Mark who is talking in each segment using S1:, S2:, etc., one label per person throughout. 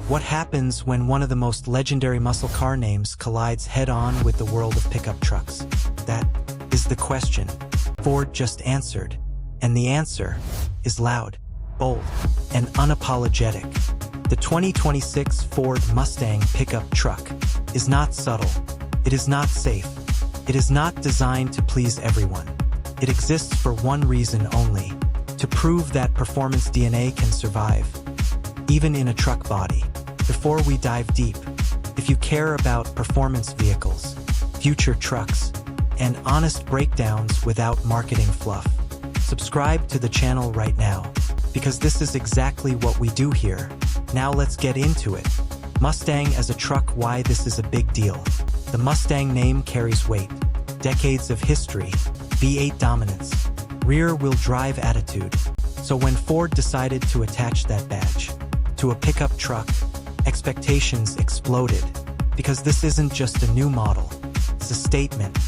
S1: What happens when one of the most legendary muscle car names collides head-on with the world of pickup trucks? That is the question Ford just answered, and the answer is loud, bold, and unapologetic. The 2026 Ford Mustang Pickup Truck is not subtle. It is not safe. It is not designed to please everyone. It exists for one reason only: to prove that performance DNA can survive, even in a truck body. Before we dive deep, if you care about performance vehicles, future trucks, and honest breakdowns without marketing fluff, subscribe to the channel right now, because this is exactly what we do here. Now let's get into it. Mustang as a truck. Why this is a big deal. The Mustang name carries weight. Decades of history, V8 dominance, rear-wheel drive attitude. So when Ford decided to attach that badge to a pickup truck, expectations exploded. Because this isn't just a new model, it's a statement.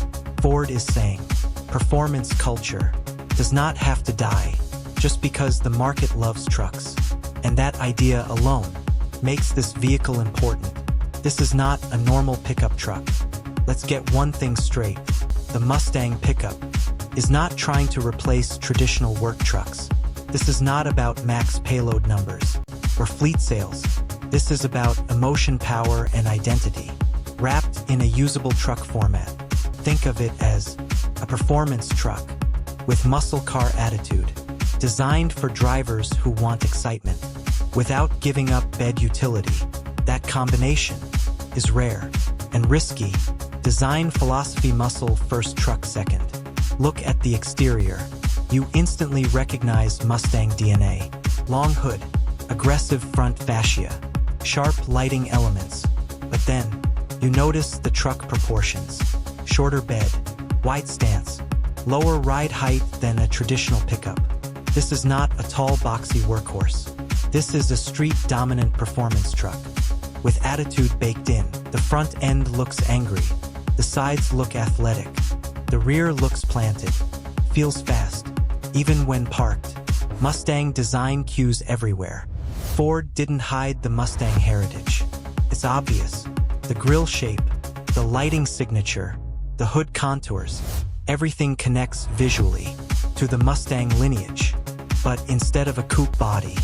S1: Ford is saying, performance culture does not have to die just because the market loves trucks. And that idea alone makes this vehicle important. This is not a normal pickup truck. Let's get one thing straight. The Mustang pickup is not trying to replace traditional work trucks. This is not about max payload numbers or fleet sales. This is about emotion, power, and identity, wrapped in a usable truck format. Think of it as a performance truck with muscle car attitude, designed for drivers who want excitement without giving up bed utility. That combination is rare and risky. Design philosophy: muscle first, truck second. Look at the exterior. You instantly recognize Mustang DNA. Long hood, aggressive front fascia, sharp lighting elements. But then, you notice the truck proportions. Shorter bed, wide stance, lower ride height than a traditional pickup. This is not a tall, boxy workhorse. This is a street-dominant performance truck with attitude baked in. The front end looks angry. The sides look athletic. The rear looks planted, feels fast, even when parked. Mustang design cues everywhere. Ford didn't hide the Mustang heritage. It's obvious. The grille shape, the lighting signature, the hood contours, everything connects visually to the Mustang lineage. But instead of a coupe body,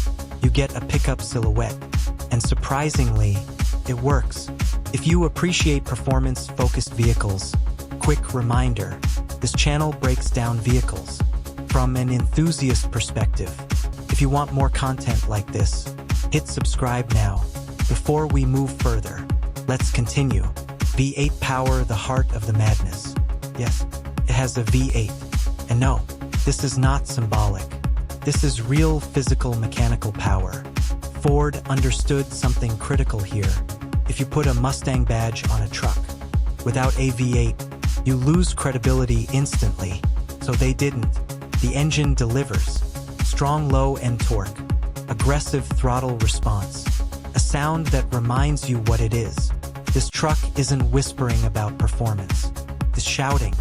S1: you get a pickup silhouette. And surprisingly, it works. If you appreciate performance-focused vehicles, quick reminder, this channel breaks down vehicles from an enthusiast perspective. If you want more content like this, hit subscribe now. Before we move further, let's continue. V8 power, the heart of the madness. Yes, it has a V8. And no, this is not symbolic. This is real physical mechanical power. Ford understood something critical here. If you put a Mustang badge on a truck without a V8, you lose credibility instantly. So they didn't. The engine delivers. Strong low-end torque, aggressive throttle response, a sound that reminds you what it is. This truck isn't whispering about performance. It's shouting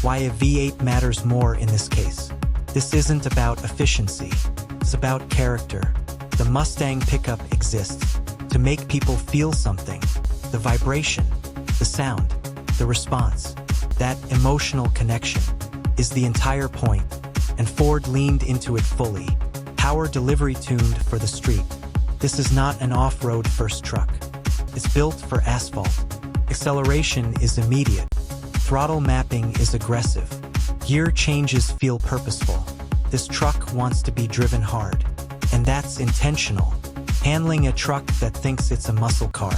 S1: why a V8 matters more in this case. This isn't about efficiency. It's about character. The Mustang pickup exists to make people feel something. The vibration, the sound, the response, that emotional connection is the entire point, and Ford leaned into it fully. Power delivery tuned for the street. This is not an off-road first truck. It's built for asphalt. Acceleration is immediate. Throttle mapping is aggressive. Gear changes feel purposeful. This truck wants to be driven hard, and that's intentional. Handling a truck that thinks it's a muscle car.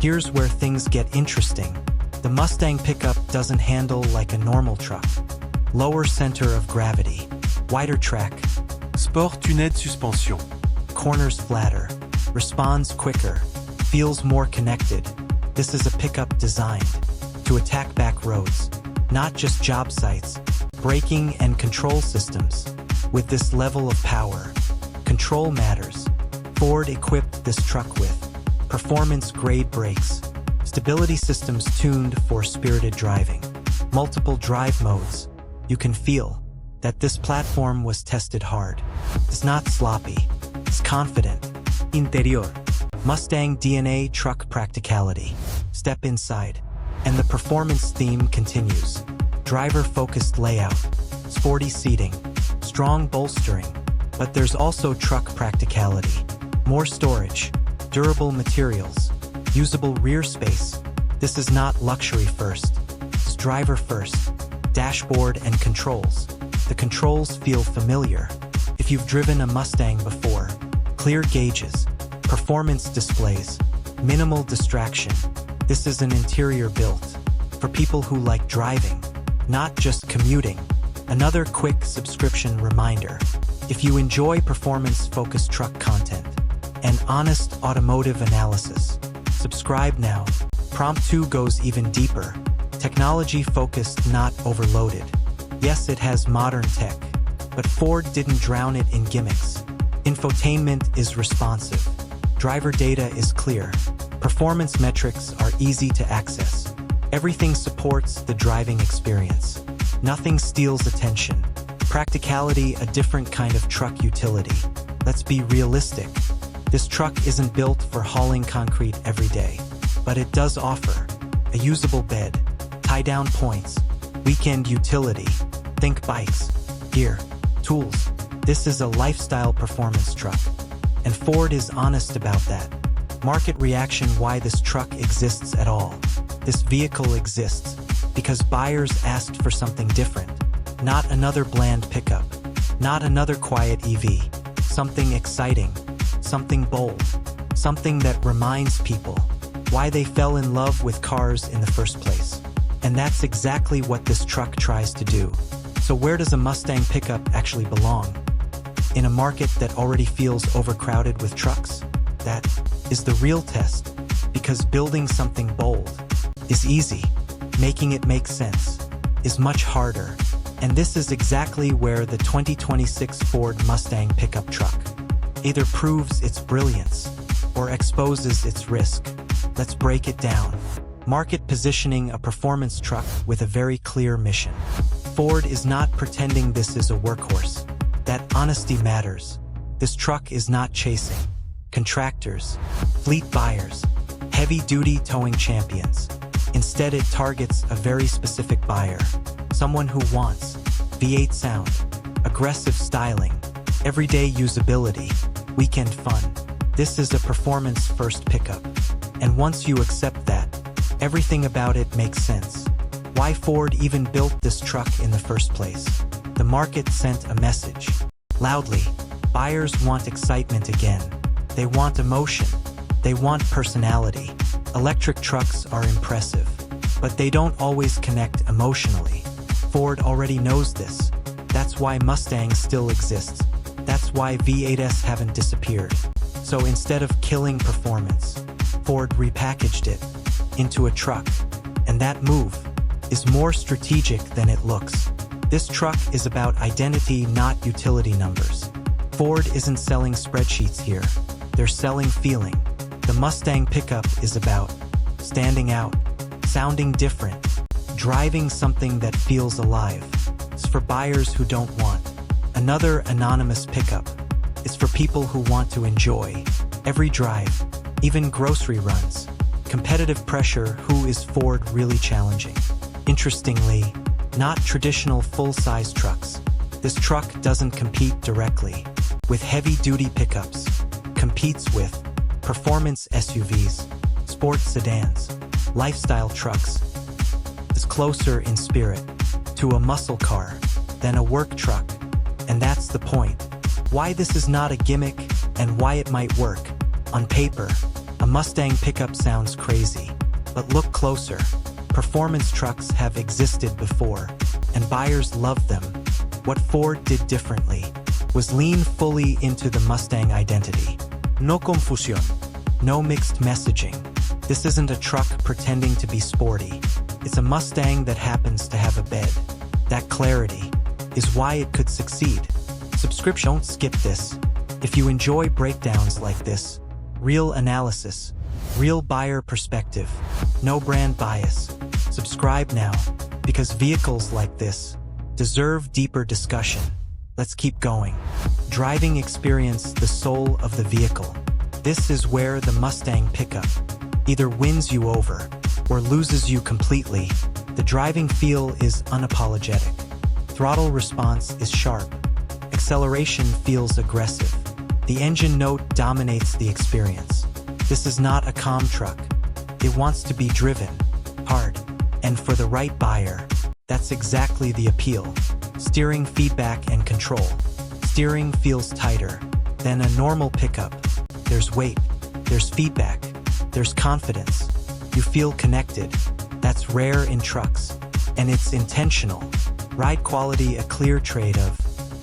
S1: Here's where things get interesting. The Mustang pickup doesn't handle like a normal truck. Lower center of gravity, wider track.
S2: Sport tuned suspension.
S1: Corners flatter, responds quicker, feels more connected. This is a pickup designed to attack back roads, not just job sites. Braking and control systems. With this level of power, control matters. Ford equipped this truck with performance-grade brakes, stability systems tuned for spirited driving, multiple drive modes. You can feel that this platform was tested hard. It's not sloppy, it's confident.
S3: Interior.
S1: Mustang DNA truck practicality. Step inside. And the performance theme continues. Driver-focused layout, sporty seating, strong bolstering. But there's also truck practicality. More storage, durable materials, usable rear space. This is not luxury first. It's driver first. Dashboard and controls. The controls feel familiar. If you've driven a Mustang before, clear gauges, performance displays, minimal distraction. This is an interior built for people who like driving, not just commuting. Another quick subscription reminder. If you enjoy performance-focused truck content and honest automotive analysis, subscribe now. Prompt 2 goes even deeper. Technology-focused, not overloaded. Yes, it has modern tech, but Ford didn't drown it in gimmicks. Infotainment is responsive. Driver data is clear. Performance metrics are easy to access. Everything supports the driving experience. Nothing steals attention. Practicality, a different kind of truck utility. Let's be realistic. This truck isn't built for hauling concrete every day, but it does offer a usable bed, tie-down points, weekend utility. Think bikes, gear, tools. This is a lifestyle performance truck, and Ford is honest about that. Market reaction: why this truck exists at all. This vehicle exists because buyers asked for something different. Not another bland pickup, not another quiet EV. Something exciting, something bold, something that reminds people why they fell in love with cars in the first place. And that's exactly what this truck tries to do. So where does a Mustang pickup actually belong? In a market that already feels overcrowded with trucks? That is the real test, because building something bold is easy. Making it make sense is much harder. And this is exactly where the 2026 Ford Mustang pickup truck either proves its brilliance or exposes its risk. Let's break it down. Market positioning: a performance truck with a very clear mission. Ford is not pretending this is a workhorse. That honesty matters. This truck is not chasing contractors, fleet buyers, heavy-duty towing champions. Instead, it targets a very specific buyer. Someone who wants V8 sound, aggressive styling, everyday usability, weekend fun. This is a performance-first pickup. And once you accept that, everything about it makes sense. Why Ford even built this truck in the first place? The market sent a message. Loudly, buyers want excitement again. They want emotion. They want personality. Electric trucks are impressive, but they don't always connect emotionally. Ford already knows this. That's why Mustang still exists. That's why V8s haven't disappeared. So instead of killing performance, Ford repackaged it into a truck. And that move is more strategic than it looks. This truck is about identity, not utility numbers. Ford isn't selling spreadsheets here. They're selling feeling. The Mustang pickup is about standing out, sounding different, driving something that feels alive. It's for buyers who don't want another anonymous pickup. It's for people who want to enjoy every drive, even grocery runs. Competitive pressure: who is Ford really challenging? Interestingly, not traditional full-size trucks. This truck doesn't compete directly with heavy-duty pickups. Competes with performance SUVs, sports sedans, lifestyle trucks. It's closer in spirit to a muscle car than a work truck. And that's the point. Why this is not a gimmick and why it might work. On paper, a Mustang pickup sounds crazy, but look closer. Performance trucks have existed before, and buyers love them. What Ford did differently was lean fully into the Mustang identity. No confusión. No mixed messaging. This isn't a truck pretending to be sporty. It's a Mustang that happens to have a bed. That clarity is why it could succeed. Subscription: don't skip this. If you enjoy breakdowns like this, real analysis, real buyer perspective, no brand bias, subscribe now, because vehicles like this deserve deeper discussion. Let's keep going. Driving experience: the soul of the vehicle. This is where the Mustang Pickup either wins you over or loses you completely. The driving feel is unapologetic. Throttle response is sharp. Acceleration feels aggressive. The engine note dominates the experience. This is not a calm truck. It wants to be driven, hard, and for the right buyer. That's exactly the appeal. Steering feedback and control. Steering feels tighter than a normal pickup. There's weight, there's feedback, there's confidence. You feel connected. That's rare in trucks, and it's intentional. Ride quality a clear trade of,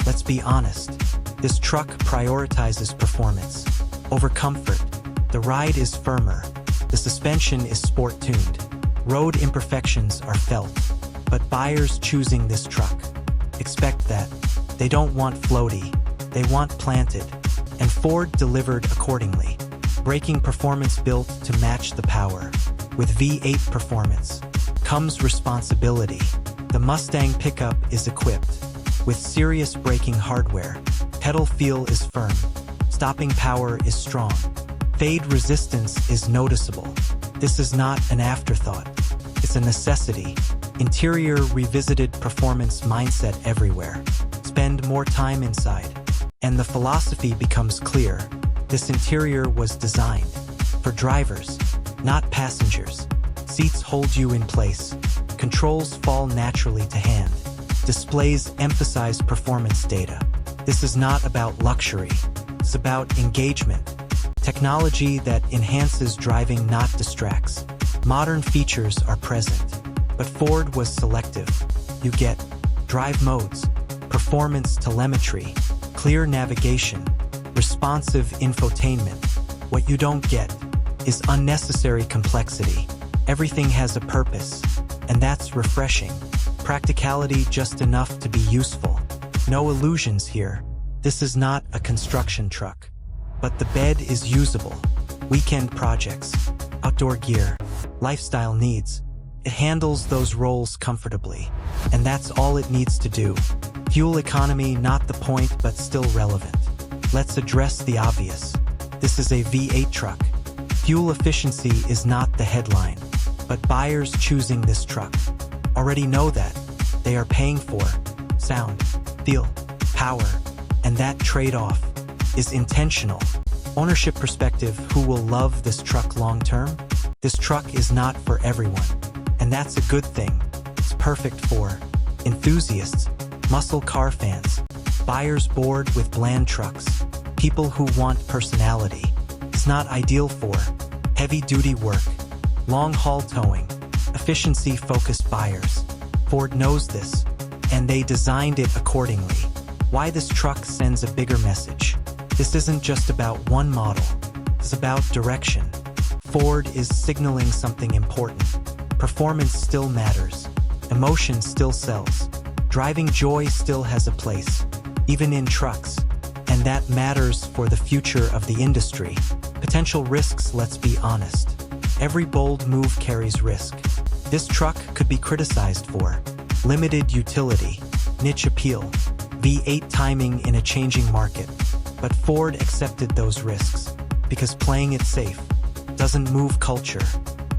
S1: let's be honest, this truck prioritizes performance over comfort. The ride is firmer. The suspension is sport-tuned. Road imperfections are felt. But buyers choosing this truck expect that. They don't want floaty. They want planted. And Ford delivered accordingly. Braking performance built to match the power. With V8 performance comes responsibility. The Mustang Pickup is equipped with serious braking hardware. Pedal feel is firm. Stopping power is strong. Fade resistance is noticeable. This is not an afterthought. It's a necessity. Interior revisited performance mindset everywhere. Spend more time inside. And the philosophy becomes clear. This interior was designed for drivers, not passengers. Seats hold you in place. Controls fall naturally to hand. Displays emphasize performance data. This is not about luxury. It's about engagement. Technology that enhances driving, not distracts. Modern features are present, but Ford was selective. You get drive modes, performance telemetry, clear navigation, responsive infotainment. What you don't get is unnecessary complexity. Everything has a purpose, and that's refreshing. Practicality just enough to be useful. No illusions here. This is not a construction truck. But the bed is usable. Weekend projects, outdoor gear, lifestyle needs. It handles those roles comfortably. And that's all it needs to do. Fuel economy, not the point, but still relevant. Let's address the obvious. This is a V8 truck. Fuel efficiency is not the headline. But buyers choosing this truck already know that. They are paying for sound, feel, power, and that trade-off is intentional. Ownership perspective, who will love this truck long-term? This truck is not for everyone, and that's a good thing. It's perfect for enthusiasts, muscle car fans, buyers bored with bland trucks, people who want personality. It's not ideal for heavy-duty work, long-haul towing, efficiency-focused buyers. Ford knows this, and they designed it accordingly. Why this truck sends a bigger message. This isn't just about one model. It's about direction. Ford is signaling something important. Performance still matters. Emotion still sells. Driving joy still has a place, even in trucks. And that matters for the future of the industry. Potential risks, let's be honest. Every bold move carries risk. This truck could be criticized for limited utility, niche appeal, V8 timing in a changing market. But Ford accepted those risks because playing it safe doesn't move culture.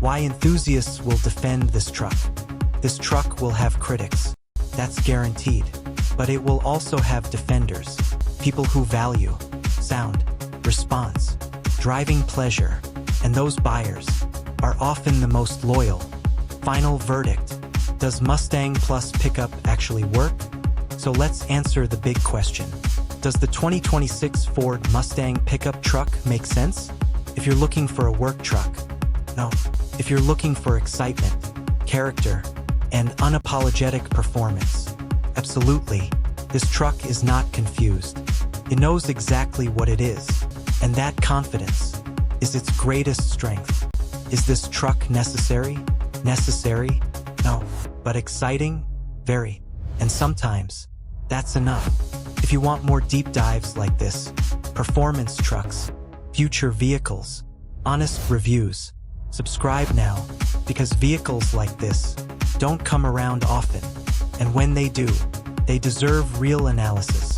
S1: Why enthusiasts will defend this truck. This truck will have critics. That's guaranteed. But it will also have defenders. People who value sound, response, driving pleasure. And those buyers are often the most loyal. Final verdict. Does Mustang Plus Pickup actually work? So let's answer the big question. Does the 2026 Ford Mustang Pickup Truck make sense? If you're looking for a work truck, no. If you're looking for excitement, character, and unapologetic performance, absolutely. This truck is not confused. It knows exactly what it is, and that confidence is its greatest strength. Is this truck necessary? Necessary? No. But exciting? Very. And sometimes, that's enough. If you want more deep dives like this, performance trucks, future vehicles, honest reviews, subscribe now, because vehicles like this don't come around often, and when they do, they deserve real analysis.